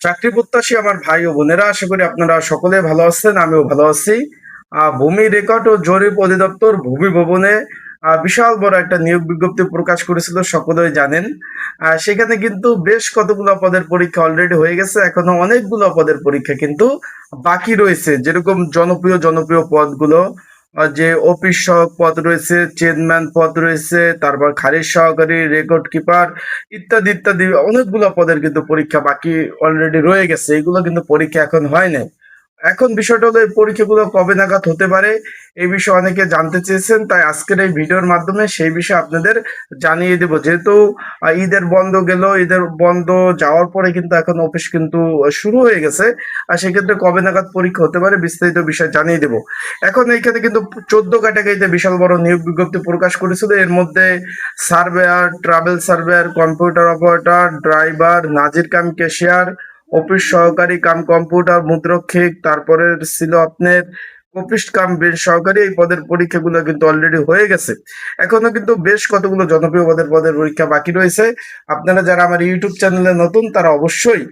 চাকরি প্রত্যাশী আমার ভাই ও বোনেরা, আশা করি আপনারা সকলে ভালো আছেন, আমিও ভালো আছি। ভূমি রেকর্ড ও জরিপ অধিদপ্তর ভূমি ভবনে বিশাল বড় একটা নিয়োগ বিজ্ঞপ্তি প্রকাশ করেছিল, সকলেই জানেন। সেখানে কিন্তু বেশ কতগুলো পদের পরীক্ষা অলরেডি হয়ে গেছে, এখনো অনেকগুলো পদের পরীক্ষা কিন্তু বাকি রয়েছে। যেরকম জনপ্রিয় জনপ্রিয় পদগুলো, যে অফিস সহক পদ রয়েছে, চেয়ারম্যান পদ রয়েছে, তারপর খারিজ সহকারী, রেকর্ড কিপার, ইত্যাদি ইত্যাদি অনেকগুলো পদের কিন্তু পরীক্ষা বাকি অলরেডি রয়ে গেছে। এগুলো কিন্তু পরীক্ষা এখন হয় নাই। এখন বিষয়টা হলো এই পরীক্ষাগুলো কবে নাগাদ হতে পারে, এই বিষয়ে অনেকে জানতে চেয়েছেন, তাই আজকের এই ভিডিওর মাধ্যমে সেই বিষয়ে আপনাদের জানিয়ে দেব। যেহেতু ঈদের বন্ধ গেল, ঈদের বন্ধ যাওয়ার পরে কিন্তু এখন অফিস কিন্তু শুরু হয়ে গেছে, আর সেক্ষেত্রে কবে নাগাদ পরীক্ষা হতে পারে বিস্তারিত বিষয় জানিয়ে দেব। এখন এইখানে কিন্তু 14 ক্যাটাগরিতে বিশাল বড় নিয়োগ বিজ্ঞপ্তি প্রকাশ করেছিল। এর মধ্যে surveyor, travel surveyor, computer operator, driver, নাজির কাম ক্যাশিয়ার, অফিস সহকারী কাম কম্পিউটার মুদ্রক্ষিক, তারপরে ছিল আপনার অফিস কাম বেঞ্চ সহকারী। এই পদের পরীক্ষাগুলো কিন্তু অলরেডি হয়ে গেছে। এখনো কিন্তু বেশ কতগুলো জনপ্রিয় পদের পদের পরীক্ষা বাকি রয়েছে। আপনারা যারা আমার ইউটিউব চ্যানেলে নতুন, তারা অবশ্যই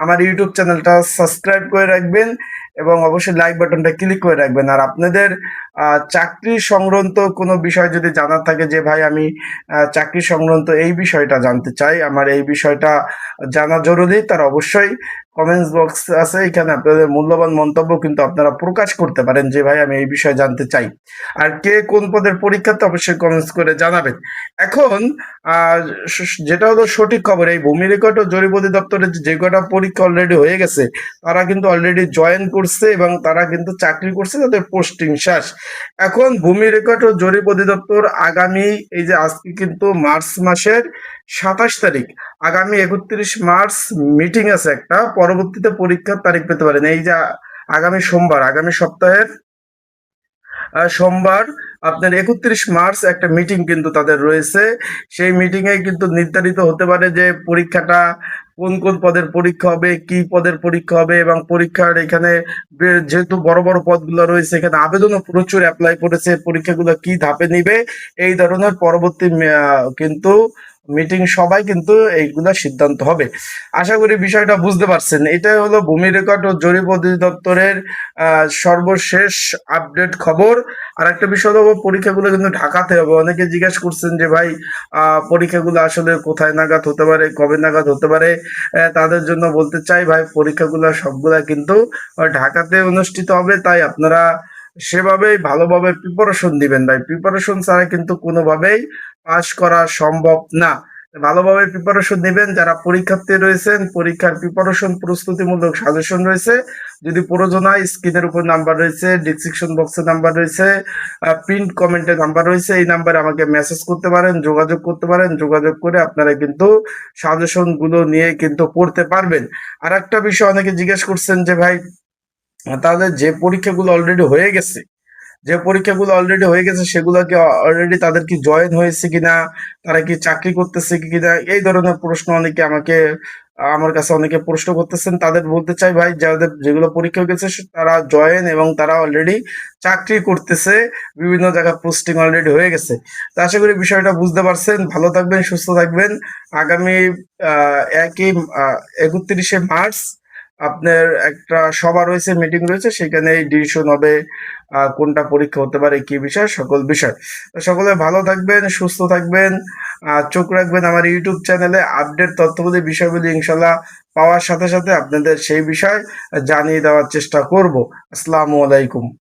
আমার ইউটিউব চ্যানেলটা সাবস্ক্রাইব করে রাখবেন এবং অবশ্যই লাইক বাটনটা ক্লিক করে রাখবেন। আর আপনাদের চাকরি সংক্রান্ত কোনো বিষয় যদি জানার থাকে, যে ভাই আমি চাকরি সংক্রান্ত এই বিষয়টা জানতে চাই, আমার এই বিষয়টা জানা জরুরি, তারা অবশ্যই কমেন্টস বক্স আছে, এখানে আপনাদের মূল্যবান মন্তব্য কিন্তু আপনারা প্রকাশ করতে পারেন, যে ভাই আমি এই বিষয়ে জানতে চাই। আর কে কোন পদের পরীক্ষাতে অবশ্যই কমেন্টস করে জানাবেন। এখন যেটা হলো সঠিক খবর, এই ভূমি রেকর্ড ও জরিপ অধিদপ্তরের যে কটা পরীক্ষা অলরেডি হয়ে গেছে, তারা কিন্তু অলরেডি জয়েন করছে এবং তারা কিন্তু চাকরি করছে, তাদের পোস্টিং শেষ। এখন ভূমি রেকর্ড ও জরিপ অধিদপ্তর আগামী, এই যে আজকে কিন্তু মার্চ মাসের 27 তারিখ, আগামী 31 মার্চ মিটিং আছে একটা, পরবর্তীতে পরীক্ষার তারিখ পেতে পারেন। এই যে আগামী সোমবার, আগামী সপ্তাহের সোমবার আপনার 31 মার্চ একটা মিটিং কিন্তু তাদের রয়েছে। সেই মিটিং এ কিন্তু নির্ধারিত হতে পারে যে পরীক্ষাটা কোন কোন পদের পরীক্ষা হবে, কি পদের পরীক্ষা হবে, এবং পরীক্ষার এখানে যেহেতু বড় বড় পদগুলো রয়েছে, এখানে আবেদনও প্রচুর অ্যাপ্লাই করেছে, পরীক্ষাগুলো কি ধাপে নিবে, এই ধরনের পরবর্তী কিন্তু মিটিং সবাই কিন্তু এইগুলা সিদ্ধান্ত হবে। আশা করি বিষয়টা বুঝতে পারছেন। এটাই হলো ভূমি রেকর্ড ও জরিপ অধিদপ্তরের সর্বশেষ আপডেট খবর। আর একটা বিষয় হলো, পরীক্ষাগুলো কিন্তু ঢাকাতে হবে। অনেকে জিজ্ঞেস করছেন যে ভাই পরীক্ষাগুলো আসলে কোথায় নাগাদ হতে পারে, কবে নাগাদ হতে পারে। তাদের জন্য বলতে চাই ভাই, পরীক্ষাগুলো সবগুলা কিন্তু ঢাকাতে অনুষ্ঠিত হবে, তাই আপনারা সেভাবেই ভালোভাবে প্রিপারেশন দিবেন ভাই। প্রিপারেশন ছাড়া কিন্তু কোনোভাবেই পাস করা সম্ভব না। ভালোভাবে প্রিপারেশন নেবেন। যারা পরীক্ষার্থী রয়েছেন, পরীক্ষার প্রিপারেশন প্রস্তুতিমূলক সাজেশন রয়েছে, যদি প্রয়োজন হয় স্ক্রিনের উপর নাম্বার রয়েছে, ডিসক্রিপশন বক্সে নাম্বার রয়েছে, প্রিন্ট কমেন্টে নাম্বার রয়েছে, এই নাম্বারে আমাকে মেসেজ করতে পারেন, যোগাযোগ করতে পারেন। যোগাযোগ করে আপনারা কিন্তু সাজেশন গুলো নিয়ে কিন্তু পড়তে পারবেন। আর একটা বিষয় অনেকে জিজ্ঞেস করছেন যে ভাই, তাহলে যে পরীক্ষাগুলো অলরেডি হয়ে গেছে, সেগুলো কি অলরেডি তাদের কি জয়েন হয়েছে কিনা, তারা কি চাকরি করতেছে কিনা, এই ধরনের প্রশ্ন অনেকে আমার কাছে অনেকে প্রশ্ন করতেছেন। তাদের বলতে চাই ভাই, যাদের যেগুলো পরীক্ষা হয়ে গেছে তারা জয়েন এবং তারা অলরেডি চাকরি করতেছে, বিভিন্ন জায়গায় পোস্টিং অলরেডি হয়ে গেছে। তো আশা করি বিষয়টা বুঝতে পারছেন। ভালো থাকবেন, সুস্থ থাকবেন। আগামী একই 31 মার্চ আপনার একটা সভা রয়েছে, মিটিং রয়েছে, সেখানে ডিসিশন হবে কোনটা পরীক্ষা হতে পারে, কি বিষয়, সকল বিষয়। তো সকলে ভালো থাকবেন, সুস্থ থাকবেন। চোখ রাখবেন আমার ইউটিউব চ্যানেলে, আপডেট তথ্যগুলি বিষয়গুলি ইনশাল্লাহ পাওয়ার সাথে সাথে আপনাদের সেই বিষয় জানিয়ে দেওয়ার চেষ্টা করব। আসসালামু আলাইকুম।